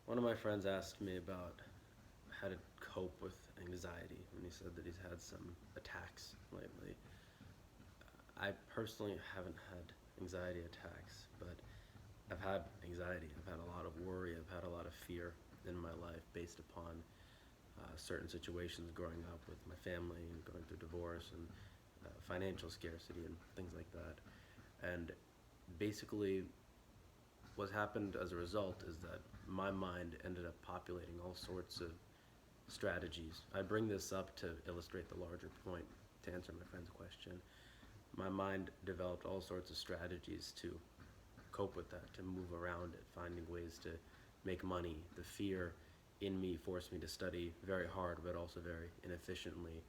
One of my friends asked me about how to cope with anxiety, and he said that he's had some attacks lately. I personally haven't had anxiety attacks, but I've had anxiety. I've had a lot of worry. I've had a lot of fear in my life based upon certain situations growing up with my family and going through divorce and financial scarcity and things like that. And basically, what happened as a result is that my mind ended up populating all sorts of strategies. I bring this up to illustrate the larger point to answer my friend's question. My mind developed all sorts of strategies to cope with that, to move around it, finding ways to make money. The fear in me forced me to study very hard, but also very inefficiently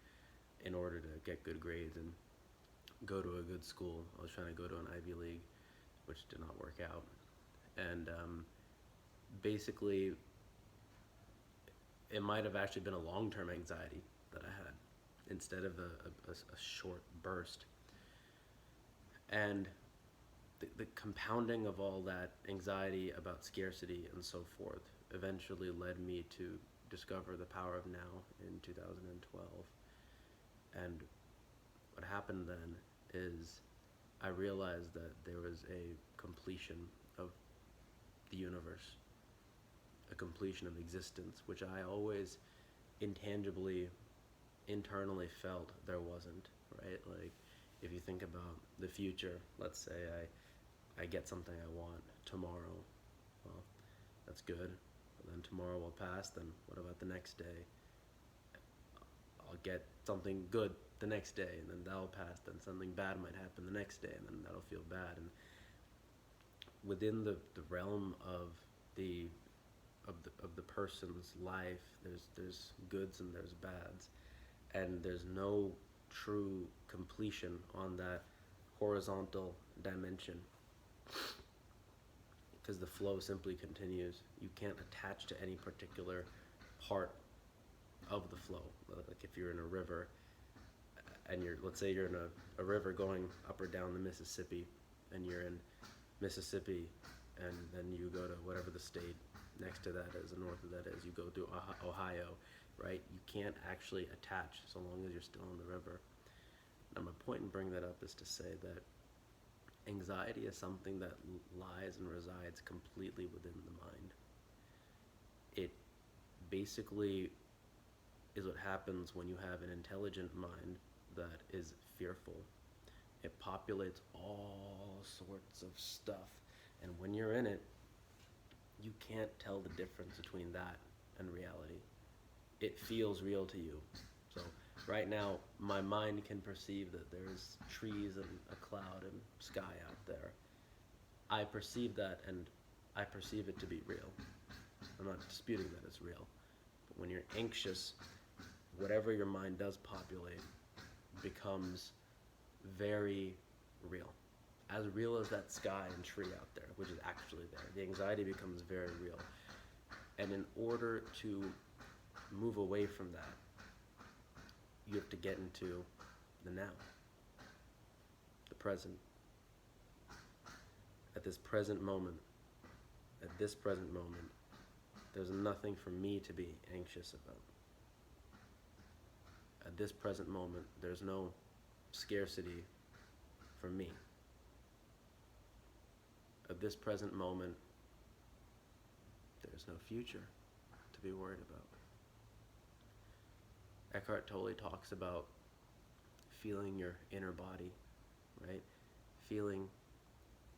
in order to get good grades and go to a good school. I was trying to go to an Ivy League, which did not work out. And basically, it might have actually been a long-term anxiety that I had instead of a short burst. And the compounding of all that anxiety about scarcity and so forth eventually led me to discover the power of now in 2012. And what happened then is I realized that there was a completion of the universe, a completion of existence, which I always intangibly, internally felt there wasn't, right? Like, if you think about the future, let's say I get something I want tomorrow, well, that's good. But then tomorrow will pass, then what about the next day? I'll get something good the next day, and then that'll pass, then something bad might happen the next day, and then that'll feel bad. And within the realm of the the person's life, there's goods and there's bads, and there's no true completion on that horizontal dimension because the flow simply continues. You can't attach to any particular part of the flow. Like if you're in a river and let's say you're in a river going up or down the Mississippi, and you're in Mississippi, and then you go to whatever the state next to that is, and north of that is, you go through Ohio, right? You can't actually attach so long as you're still in the river. Now, my point in bringing that up is to say that anxiety is something that lies and resides completely within the mind. It basically is what happens when you have an intelligent mind that is fearful. It populates all sorts of stuff, and when you're in it, you can't tell the difference between that and reality. It feels real to you. So right now, my mind can perceive that there's trees and a cloud and sky out there. I perceive that, and I perceive it to be real. I'm not disputing that it's real. But when you're anxious, whatever your mind does populate becomes very real as that sky and tree out there, which is actually there. The anxiety becomes very real. And in order to move away from that, you have to get into the now, the present. At this present moment, there's nothing for me to be anxious about. At this present moment, there's no scarcity for me. At this present moment, there's no future to be worried about. Eckhart Tolle talks about feeling your inner body, right?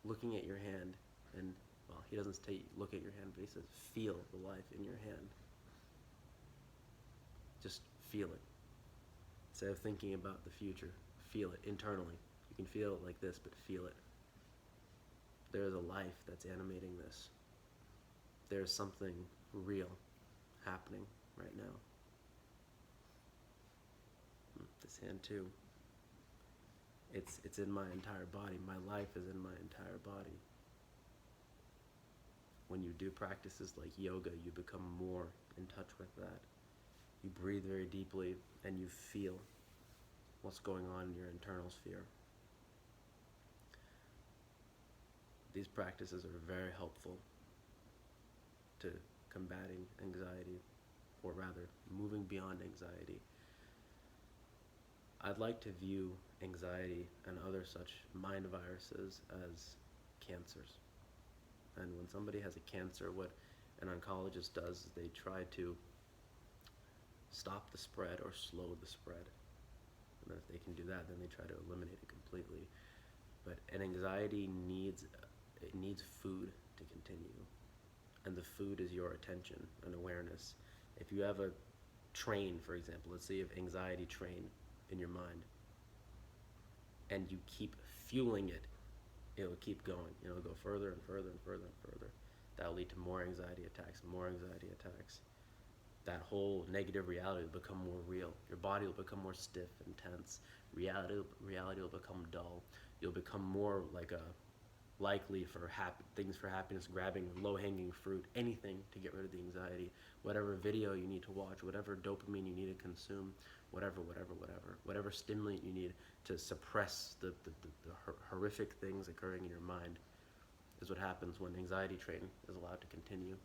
Looking at your hand, and, well, he doesn't say look at your hand, but he says feel the life in your hand. Just feel it. Instead of thinking about the future, feel it internally. You can feel it like this, but feel it. There is a life that's animating this. There's something real happening right now. This hand too. It's in my entire body. My life is in my entire body. When you do practices like yoga, you become more in touch with that. You breathe very deeply and you feel what's going on in your internal sphere. These practices are very helpful to combating anxiety, or rather, moving beyond anxiety. I'd like to view anxiety and other such mind viruses as cancers. And when somebody has a cancer, what an oncologist does is they try to stop the spread or slow the spread. And if they can do that, then they try to eliminate it completely. But an anxiety needs food to continue, and the food is your attention and awareness. If you have a train, for example, let's say you have anxiety train in your mind, and you keep fueling it, it'll keep going. It'll go further and further and further and further. That'll lead to more anxiety attacks, more anxiety attacks. That whole negative reality will become more real. Your body will become more stiff and tense. Reality will become dull. You'll become more like a likely for things for happiness, grabbing low-hanging fruit, anything to get rid of the anxiety, whatever video you need to watch, whatever dopamine you need to consume, whatever stimulant you need to suppress the horrific things occurring in your mind is what happens when anxiety train is allowed to continue.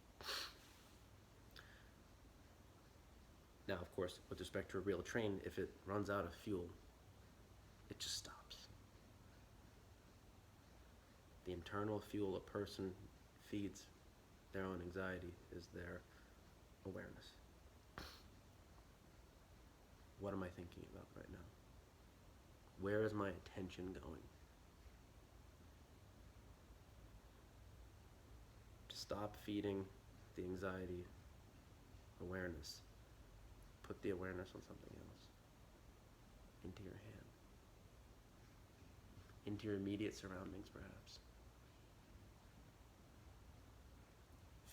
Now, of course, with respect to a real train, if it runs out of fuel, it just stops. The internal fuel a person feeds their own anxiety is their awareness. What am I thinking about right now? Where is my attention going? To stop feeding the anxiety awareness, put the awareness on something else. Into your hand. Into your immediate surroundings, perhaps.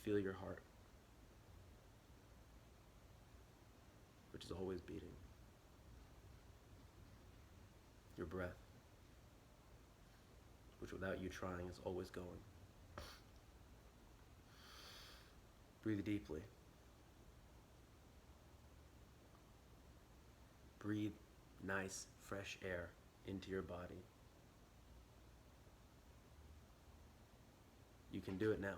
Feel your heart, which is always beating. Your breath, which without you trying is always going. Breathe deeply. Breathe nice, fresh air into your body. You can do it now.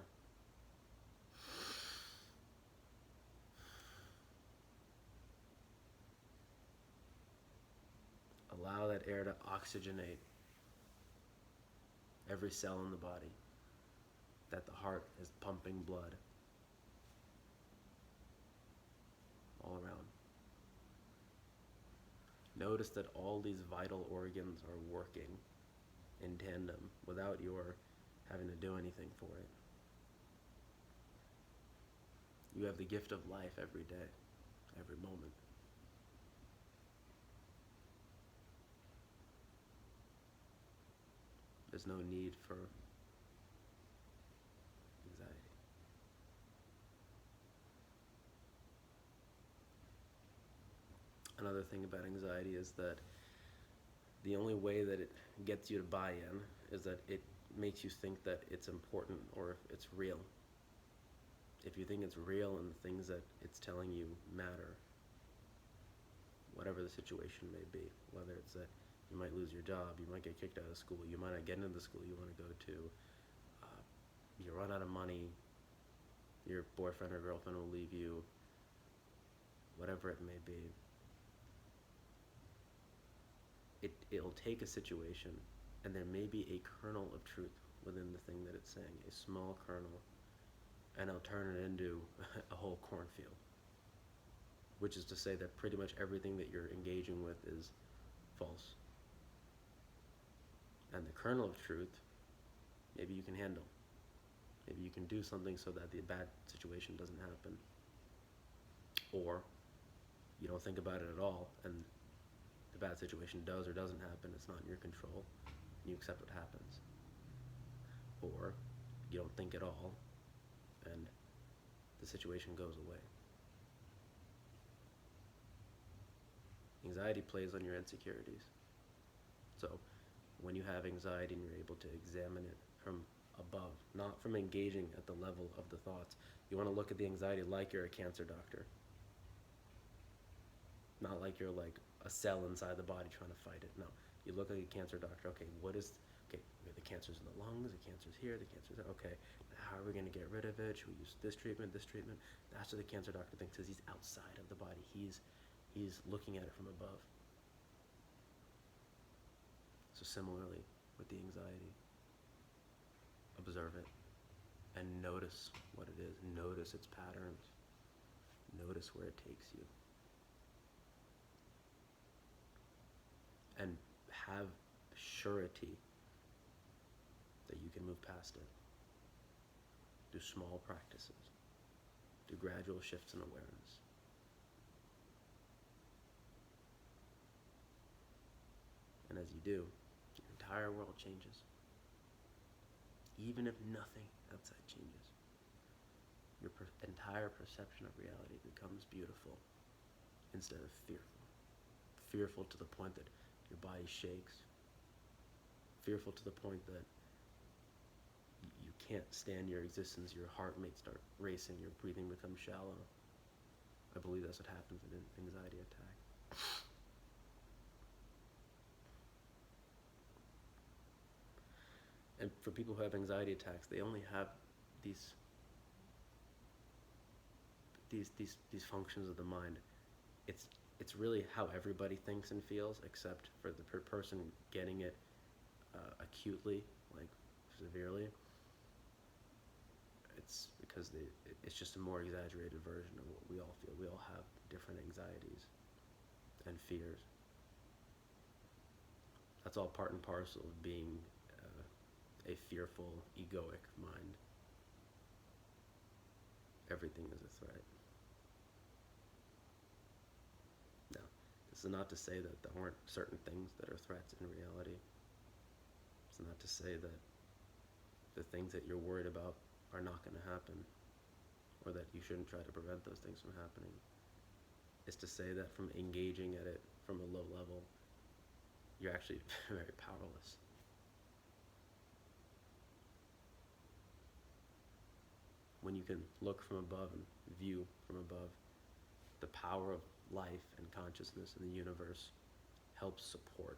Allow that air to oxygenate every cell in the body, that the heart is pumping blood all around. Notice that all these vital organs are working in tandem without your having to do anything for it. You have the gift of life every day, every moment. There's no need for anxiety. Another thing about anxiety is that the only way that it gets you to buy in is that it makes you think that it's important or it's real. If you think it's real and the things that it's telling you matter, whatever the situation may be, whether it's that you might lose your job, you might get kicked out of school, you might not get into the school you want to go to, you run out of money, your boyfriend or girlfriend will leave you, whatever it may be. It'll take a situation, and there may be a kernel of truth within the thing that it's saying, a small kernel, and it'll turn it into a whole cornfield. Which is to say that pretty much everything that you're engaging with is false. And the kernel of truth, maybe you can handle. Maybe you can do something so that the bad situation doesn't happen. Or you don't think about it at all, and the bad situation does or doesn't happen, it's not in your control, and you accept what happens. Or you don't think at all, and the situation goes away. Anxiety plays on your insecurities. So when you have anxiety and you're able to examine it from above, not from engaging at the level of the thoughts, you want to look at the anxiety like you're a cancer doctor. Not like you're like a cell inside the body trying to fight it. No, you look like a cancer doctor. Okay, okay, the cancer's in the lungs, the cancer's here, the cancer's there. Okay, how are we going to get rid of it? Should we use this treatment, this treatment? That's what the cancer doctor thinks, because he's outside of the body. He's looking at it from above. So similarly with the anxiety, observe it and notice what it is. Notice its patterns. Notice where it takes you. And have surety that you can move past it. Do small practices. Do gradual shifts in awareness. And as you do, your entire world changes. Even if nothing outside changes, your entire perception of reality becomes beautiful instead of fearful. Fearful to the point that your body shakes. Fearful to the point that you can't stand your existence, your heart may start racing, your breathing becomes shallow. I believe that's what happens in an anxiety attack. And for people who have anxiety attacks, they only have these functions of the mind. It's really how everybody thinks and feels, except for the person getting it acutely, like severely. It's because it's just a more exaggerated version of what we all feel. We all have different anxieties and fears. That's all part and parcel of being a fearful, egoic mind. Everything is a threat. Now, this is not to say that there aren't certain things that are threats in reality. It's not to say that the things that you're worried about are not going to happen, or that you shouldn't try to prevent those things from happening. It's to say that from engaging at it from a low level, you're actually very powerless. When you can look from above and view from above, the power of life and consciousness in the universe helps support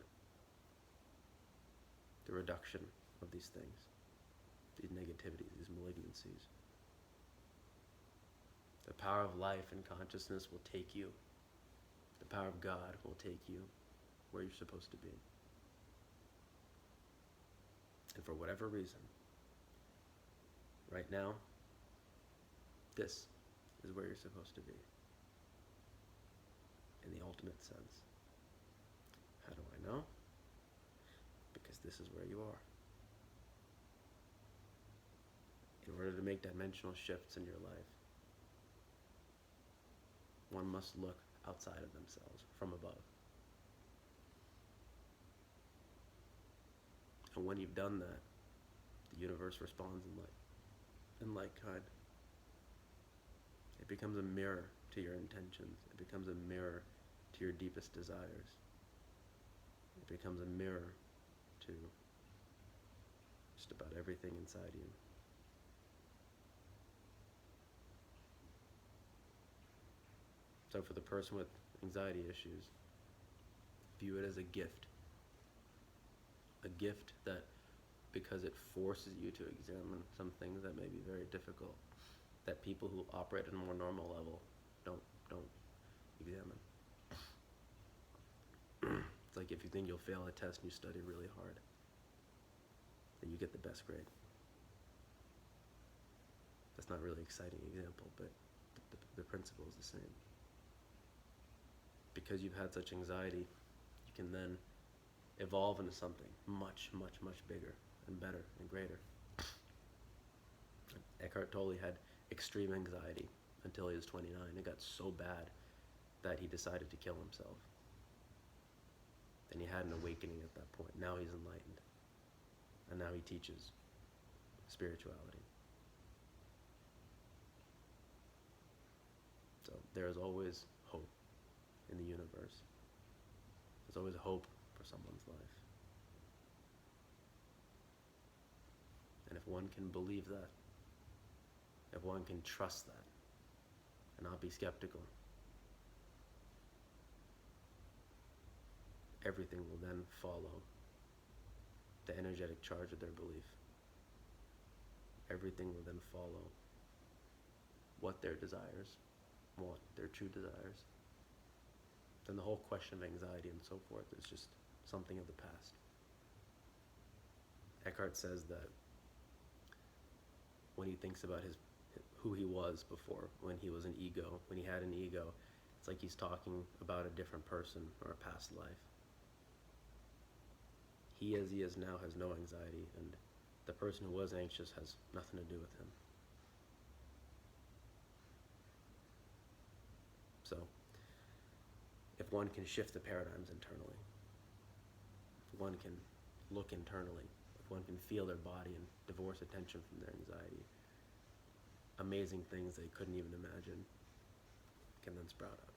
the reduction of these things, these negativities, these malignancies. The power of life and consciousness will take you. The power of God will take you where you're supposed to be. And for whatever reason, right now, this is where you're supposed to be, in the ultimate sense. How do I know? Because this is where you are. In order to make dimensional shifts in your life, one must look outside of themselves, from above. And when you've done that, the universe responds in like kind. It becomes a mirror to your intentions. It becomes a mirror to your deepest desires. It becomes a mirror to just about everything inside you. So for the person with anxiety issues, view it as a gift. A gift that, because it forces you to examine some things that may be very difficult, that people who operate at a more normal level don't examine. It's like if you think you'll fail a test and you study really hard, then you get the best grade. That's not really an exciting example, but the principle is the same. Because you've had such anxiety, you can then evolve into something much, much, much bigger and better and greater. Eckhart Tolle had extreme anxiety until he was 29. It got so bad that he decided to kill himself. And he had an awakening at that point. Now he's enlightened. And now he teaches spirituality. So there is always hope in the universe. There's always hope for someone's life. And if one can believe that, if one can trust that, and not be skeptical, everything will then follow the energetic charge of their belief. Everything will then follow what their desires want, their true desires. Then the whole question of anxiety and so forth is just something of the past. Eckhart says that when he thinks about who he was before, when he was an ego, when he had an ego, it's like he's talking about a different person or a past life. He as he is now has no anxiety, and the person who was anxious has nothing to do with him. So, if one can shift the paradigms internally, if one can look internally, if one can feel their body and divorce attention from their anxiety, amazing things they couldn't even imagine can then sprout up.